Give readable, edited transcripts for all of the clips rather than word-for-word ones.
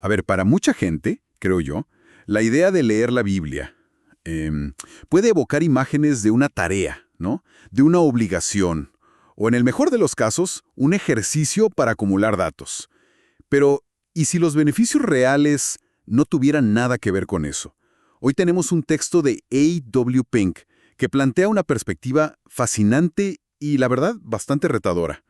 A ver, para mucha gente, creo yo, la idea de leer la Biblia puede evocar imágenes de una tarea, ¿no? De una obligación, o en el mejor de los casos, un ejercicio para acumular datos. Pero, ¿y si los beneficios reales no tuvieran nada que ver con eso? Hoy tenemos un texto de A.W. Pink que plantea una perspectiva fascinante y, la verdad, bastante retadora.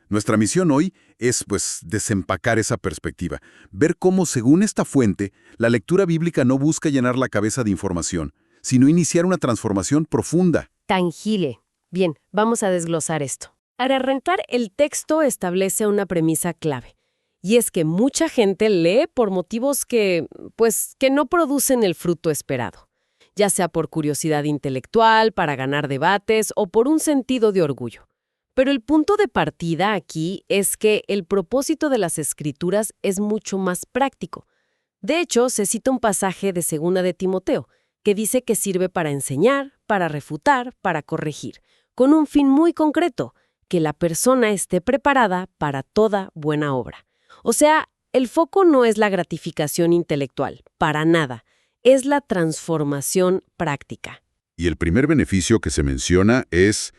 Nuestra misión hoy es, pues, desempacar esa perspectiva, ver cómo, según esta fuente, la lectura bíblica no busca llenar la cabeza de información, sino iniciar una transformación profunda. Tangible. Bien, vamos a desglosar esto. Para arrancar, el texto establece una premisa clave, y es que mucha gente lee por motivos que no producen el fruto esperado, ya sea por curiosidad intelectual, para ganar debates o por un sentido de orgullo. Pero el punto de partida aquí es que el propósito de las Escrituras es mucho más práctico. De hecho, se cita un pasaje de 2 de Timoteo, que dice que sirve para enseñar, para refutar, para corregir, con un fin muy concreto, que la persona esté preparada para toda buena obra. O sea, el foco no es la gratificación intelectual, para nada, es la transformación práctica. Y el primer beneficio que se menciona es,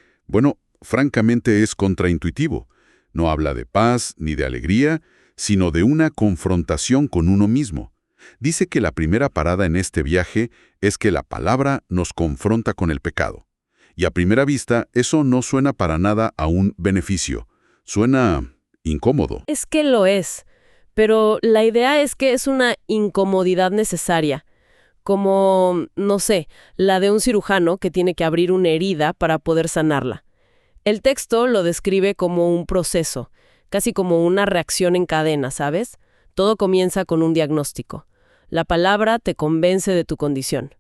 francamente es contraintuitivo. No habla de paz ni de alegría, sino de una confrontación con uno mismo. Dice que la primera parada en este viaje es que la palabra nos confronta con el pecado. Y a primera vista, eso no suena para nada a un beneficio. Suena incómodo. Es que lo es, pero la idea es que es una incomodidad necesaria, como, no sé, la de un cirujano que tiene que abrir una herida para poder sanarla. El texto lo describe como un proceso, casi como una reacción en cadena, ¿sabes? Todo comienza con un diagnóstico. La palabra te convence de tu condición.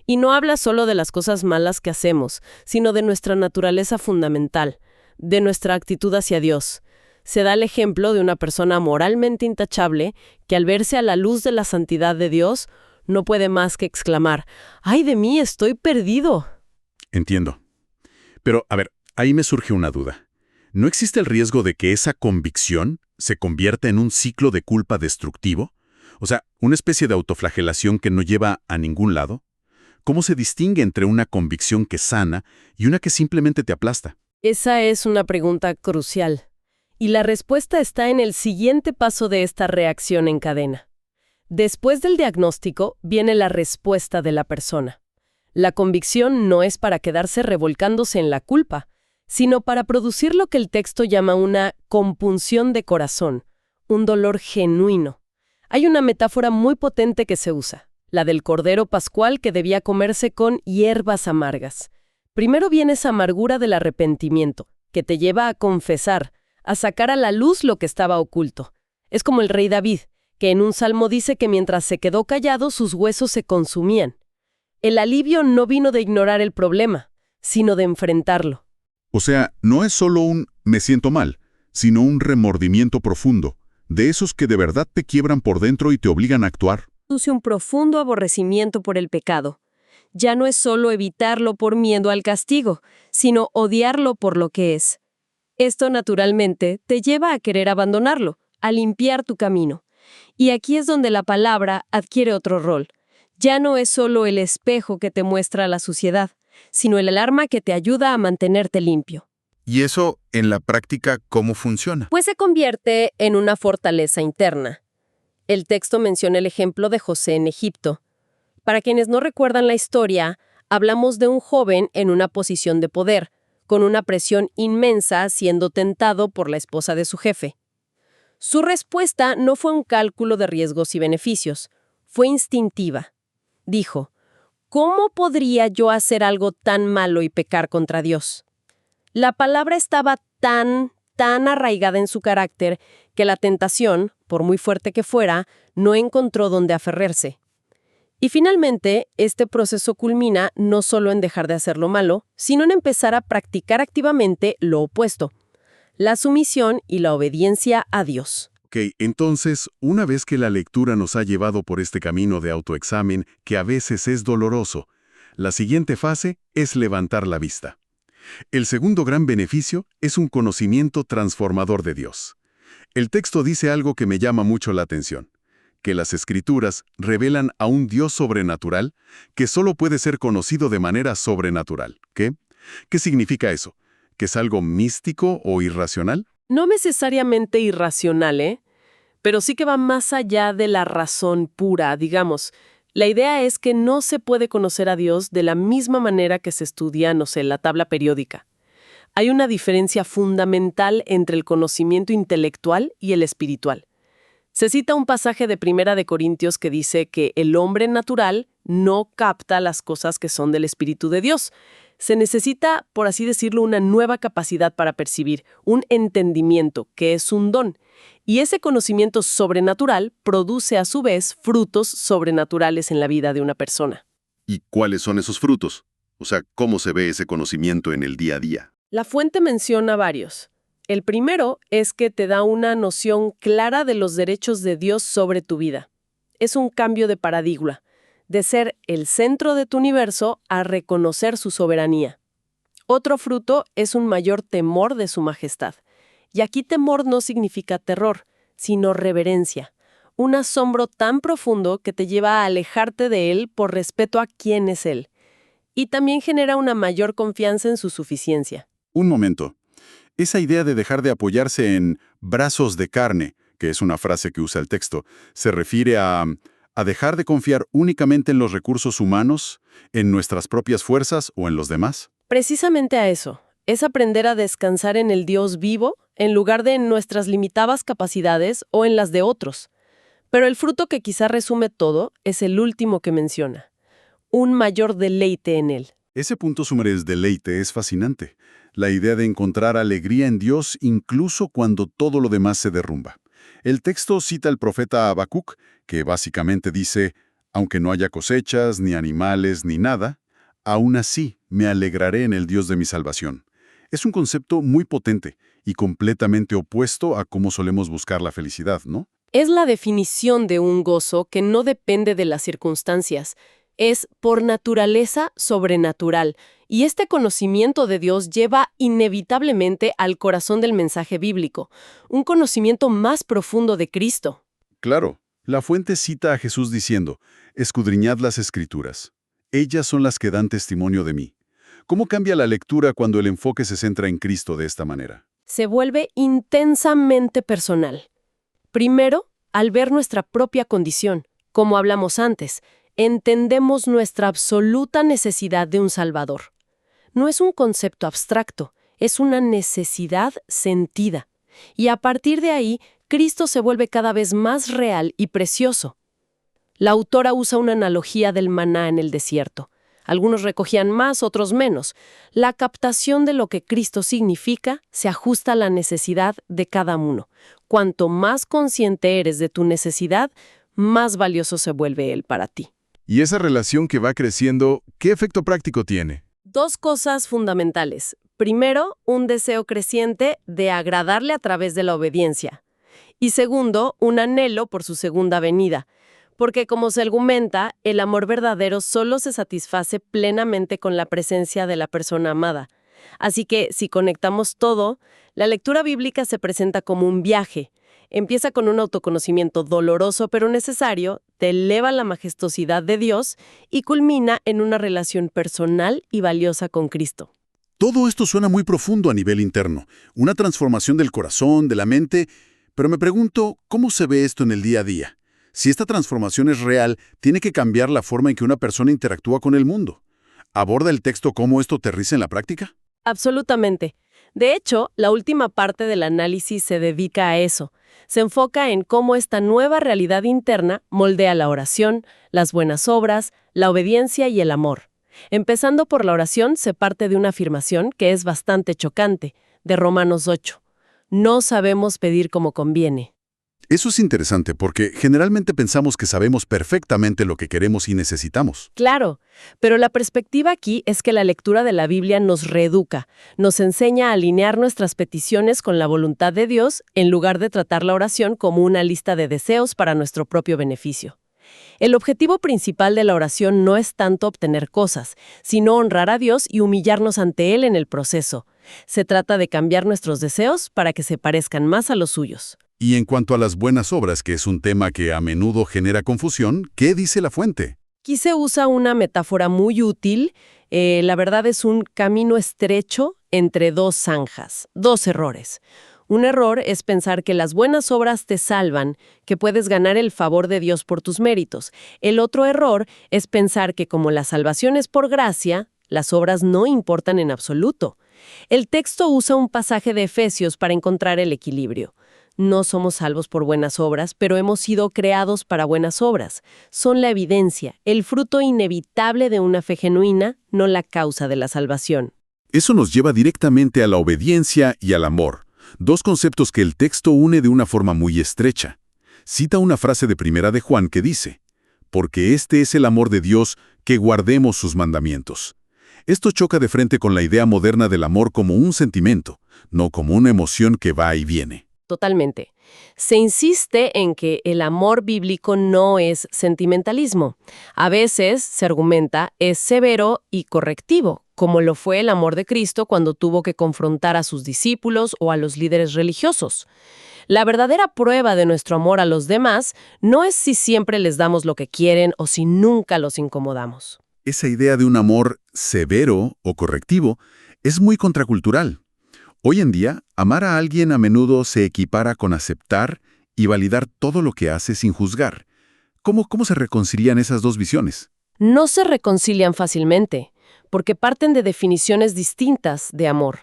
Y no habla solo de las cosas malas que hacemos, sino de nuestra naturaleza fundamental, de nuestra actitud hacia Dios. Se da el ejemplo de una persona moralmente intachable que al verse a la luz de la santidad de Dios, no puede más que exclamar, ¡ay de mí, estoy perdido! Entiendo. Pero, a ver, ahí me surge una duda. ¿No existe el riesgo de que esa convicción se convierta en un ciclo de culpa destructivo? O sea, una especie de autoflagelación que no lleva a ningún lado. ¿Cómo se distingue entre una convicción que sana y una que simplemente te aplasta? Esa es una pregunta crucial. Y la respuesta está en el siguiente paso de esta reacción en cadena. Después del diagnóstico viene la respuesta de la persona. La convicción no es para quedarse revolcándose en la culpa, sino para producir lo que el texto llama una compunción de corazón, un dolor genuino. Hay una metáfora muy potente que se usa, la del cordero pascual que debía comerse con hierbas amargas. Primero viene esa amargura del arrepentimiento, que te lleva a confesar, a sacar a la luz lo que estaba oculto. Es como el rey David, que en un salmo dice que mientras se quedó callado sus huesos se consumían. El alivio no vino de ignorar el problema, sino de enfrentarlo. O sea, no es solo un me siento mal, sino un remordimiento profundo, de esos que de verdad te quiebran por dentro y te obligan a actuar. Produce un profundo aborrecimiento por el pecado. Ya no es solo evitarlo por miedo al castigo, sino odiarlo por lo que es. Esto naturalmente te lleva a querer abandonarlo, a limpiar tu camino. Y aquí es donde la palabra adquiere otro rol. Ya no es solo el espejo que te muestra la suciedad, sino el alarma que te ayuda a mantenerte limpio. ¿Y eso, en la práctica, cómo funciona? Pues se convierte en una fortaleza interna. El texto menciona el ejemplo de José en Egipto. Para quienes no recuerdan la historia, hablamos de un joven en una posición de poder, con una presión inmensa siendo tentado por la esposa de su jefe. Su respuesta no fue un cálculo de riesgos y beneficios, fue instintiva. Dijo, ¿cómo podría yo hacer algo tan malo y pecar contra Dios? La palabra estaba tan arraigada en su carácter que la tentación, por muy fuerte que fuera, no encontró dónde aferrarse. Y finalmente, este proceso culmina no solo en dejar de hacer lo malo, sino en empezar a practicar activamente lo opuesto, la sumisión y la obediencia a Dios. Ok, entonces, una vez que la lectura nos ha llevado por este camino de autoexamen, que a veces es doloroso, la siguiente fase es levantar la vista. El segundo gran beneficio es un conocimiento transformador de Dios. El texto dice algo que me llama mucho la atención, que las Escrituras revelan a un Dios sobrenatural que solo puede ser conocido de manera sobrenatural. ¿Qué? ¿Qué significa eso? ¿Que es algo místico o irracional? No necesariamente irracional, ¿eh? Pero sí que va más allá de la razón pura, digamos. La idea es que no se puede conocer a Dios de la misma manera que se estudia, no sé, la tabla periódica. Hay una diferencia fundamental entre el conocimiento intelectual y el espiritual. Se cita un pasaje de Primera de Corintios que dice que el hombre natural no capta las cosas que son del Espíritu de Dios. Se necesita, por así decirlo, una nueva capacidad para percibir, un entendimiento, que es un don. Y ese conocimiento sobrenatural produce a su vez frutos sobrenaturales en la vida de una persona. ¿Y cuáles son esos frutos? O sea, ¿cómo se ve ese conocimiento en el día a día? La fuente menciona varios. El primero es que te da una noción clara de los derechos de Dios sobre tu vida. Es un cambio de paradigma, de ser el centro de tu universo a reconocer su soberanía. Otro fruto es un mayor temor de su majestad. Y aquí temor no significa terror, sino reverencia. Un asombro tan profundo que te lleva a alejarte de él por respeto a quién es él. Y también genera una mayor confianza en su suficiencia. Un momento. Esa idea de dejar de apoyarse en brazos de carne, que es una frase que usa el texto, se refiere a dejar de confiar únicamente en los recursos humanos, en nuestras propias fuerzas o en los demás. Precisamente a eso. Es aprender a descansar en el Dios vivo en lugar de en nuestras limitadas capacidades o en las de otros. Pero el fruto que quizá resume todo es el último que menciona. Un mayor deleite en él. Ese punto sumerés deleite es fascinante. La idea de encontrar alegría en Dios incluso cuando todo lo demás se derrumba. El texto cita al profeta Habacuc, que básicamente dice, aunque no haya cosechas, ni animales, ni nada, aún así me alegraré en el Dios de mi salvación. Es un concepto muy potente y completamente opuesto a cómo solemos buscar la felicidad, ¿no? Es la definición de un gozo que no depende de las circunstancias. Es por naturaleza sobrenatural. Y este conocimiento de Dios lleva inevitablemente al corazón del mensaje bíblico, un conocimiento más profundo de Cristo. Claro, la fuente cita a Jesús diciendo, escudriñad las Escrituras. Ellas son las que dan testimonio de mí. ¿Cómo cambia la lectura cuando el enfoque se centra en Cristo de esta manera? Se vuelve intensamente personal. Primero, al ver nuestra propia condición, como hablamos antes, entendemos nuestra absoluta necesidad de un Salvador. No es un concepto abstracto, es una necesidad sentida. Y a partir de ahí, Cristo se vuelve cada vez más real y precioso. La autora usa una analogía del maná en el desierto. Algunos recogían más, otros menos. La captación de lo que Cristo significa se ajusta a la necesidad de cada uno. Cuanto más consciente eres de tu necesidad, más valioso se vuelve Él para ti. Y esa relación que va creciendo, ¿qué efecto práctico tiene? Dos cosas fundamentales. Primero, un deseo creciente de agradarle a través de la obediencia. Y segundo, un anhelo por su segunda venida. Porque, como se argumenta, el amor verdadero solo se satisface plenamente con la presencia de la persona amada. Así que, si conectamos todo, la lectura bíblica se presenta como un viaje. Empieza con un autoconocimiento doloroso pero necesario, te eleva a la majestuosidad de Dios y culmina en una relación personal y valiosa con Cristo. Todo esto suena muy profundo a nivel interno, una transformación del corazón, de la mente, pero me pregunto, ¿cómo se ve esto en el día a día? Si esta transformación es real, tiene que cambiar la forma en que una persona interactúa con el mundo. ¿Aborda el texto cómo esto aterriza en la práctica? Absolutamente. De hecho, la última parte del análisis se dedica a eso. Se enfoca en cómo esta nueva realidad interna moldea la oración, las buenas obras, la obediencia y el amor. Empezando por la oración, se parte de una afirmación que es bastante chocante, de Romanos 8. No sabemos pedir como conviene. Eso es interesante porque generalmente pensamos que sabemos perfectamente lo que queremos y necesitamos. Claro, pero la perspectiva aquí es que la lectura de la Biblia nos reeduca, nos enseña a alinear nuestras peticiones con la voluntad de Dios en lugar de tratar la oración como una lista de deseos para nuestro propio beneficio. El objetivo principal de la oración no es tanto obtener cosas, sino honrar a Dios y humillarnos ante Él en el proceso. Se trata de cambiar nuestros deseos para que se parezcan más a los suyos. Y en cuanto a las buenas obras, que es un tema que a menudo genera confusión, ¿qué dice la fuente? Aquí se usa una metáfora muy útil. La verdad es un camino estrecho entre dos zanjas, dos errores. Un error es pensar que las buenas obras te salvan, que puedes ganar el favor de Dios por tus méritos. El otro error es pensar que como la salvación es por gracia, las obras no importan en absoluto. El texto usa un pasaje de Efesios para encontrar el equilibrio. No somos salvos por buenas obras, pero hemos sido creados para buenas obras. Son la evidencia, el fruto inevitable de una fe genuina, no la causa de la salvación. Eso nos lleva directamente a la obediencia y al amor, dos conceptos que el texto une de una forma muy estrecha. Cita una frase de Primera de Juan que dice, «Porque este es el amor de Dios, que guardemos sus mandamientos». Esto choca de frente con la idea moderna del amor como un sentimiento, no como una emoción que va y viene. Totalmente. Se insiste en que el amor bíblico no es sentimentalismo. A veces, se argumenta, es severo y correctivo, como lo fue el amor de Cristo cuando tuvo que confrontar a sus discípulos o a los líderes religiosos. La verdadera prueba de nuestro amor a los demás no es si siempre les damos lo que quieren o si nunca los incomodamos. Esa idea de un amor severo o correctivo es muy contracultural. Hoy en día, amar a alguien a menudo se equipara con aceptar y validar todo lo que hace sin juzgar. ¿Cómo se reconcilian esas dos visiones? No se reconcilian fácilmente, porque parten de definiciones distintas de amor.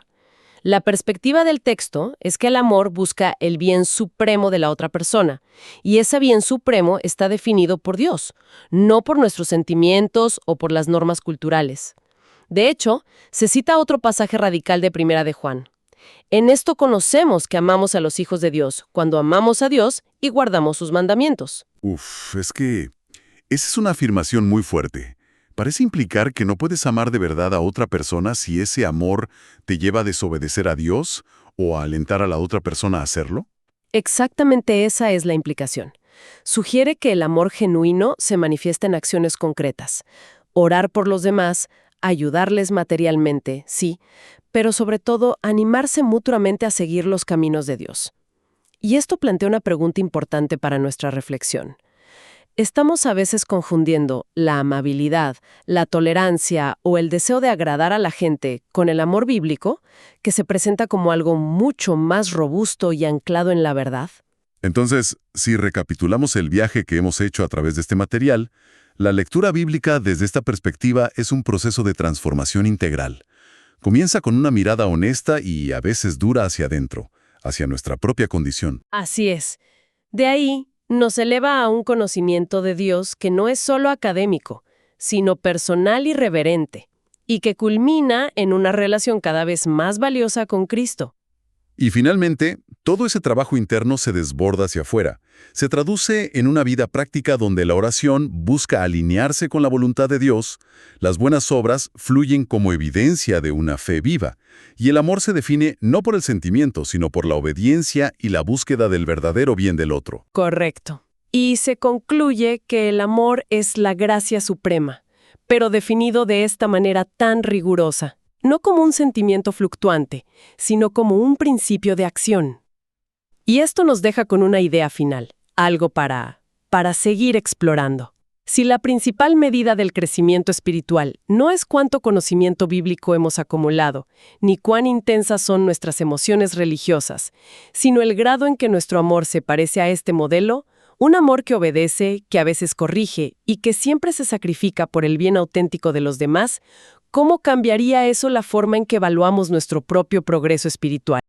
La perspectiva del texto es que el amor busca el bien supremo de la otra persona, y ese bien supremo está definido por Dios, no por nuestros sentimientos o por las normas culturales. De hecho, se cita otro pasaje radical de Primera de Juan. En esto conocemos que amamos a los hijos de Dios, cuando amamos a Dios y guardamos sus mandamientos. Es que esa es una afirmación muy fuerte. Parece implicar que no puedes amar de verdad a otra persona si ese amor te lleva a desobedecer a Dios o a alentar a la otra persona a hacerlo. Exactamente esa es la implicación. Sugiere que el amor genuino se manifiesta en acciones concretas. Orar por los demás, ayudarles materialmente, sí, pero sobre todo animarse mutuamente a seguir los caminos de Dios. Y esto plantea una pregunta importante para nuestra reflexión. Estamos a veces confundiendo la amabilidad, la tolerancia o el deseo de agradar a la gente con el amor bíblico, que se presenta como algo mucho más robusto y anclado en la verdad. Entonces, si recapitulamos el viaje que hemos hecho a través de este material, la lectura bíblica desde esta perspectiva es un proceso de transformación integral. Comienza con una mirada honesta y a veces dura hacia adentro, hacia nuestra propia condición. Así es. De ahí nos eleva a un conocimiento de Dios que no es solo académico, sino personal y reverente, y que culmina en una relación cada vez más valiosa con Cristo. Y finalmente, todo ese trabajo interno se desborda hacia afuera. Se traduce en una vida práctica donde la oración busca alinearse con la voluntad de Dios, las buenas obras fluyen como evidencia de una fe viva, y el amor se define no por el sentimiento, sino por la obediencia y la búsqueda del verdadero bien del otro. Correcto. Y se concluye que el amor es la gracia suprema, pero definido de esta manera tan rigurosa. No como un sentimiento fluctuante, sino como un principio de acción. Y esto nos deja con una idea final, algo para seguir explorando. Si la principal medida del crecimiento espiritual no es cuánto conocimiento bíblico hemos acumulado, ni cuán intensas son nuestras emociones religiosas, sino el grado en que nuestro amor se parece a este modelo, un amor que obedece, que a veces corrige y que siempre se sacrifica por el bien auténtico de los demás, ¿cómo cambiaría eso la forma en que evaluamos nuestro propio progreso espiritual?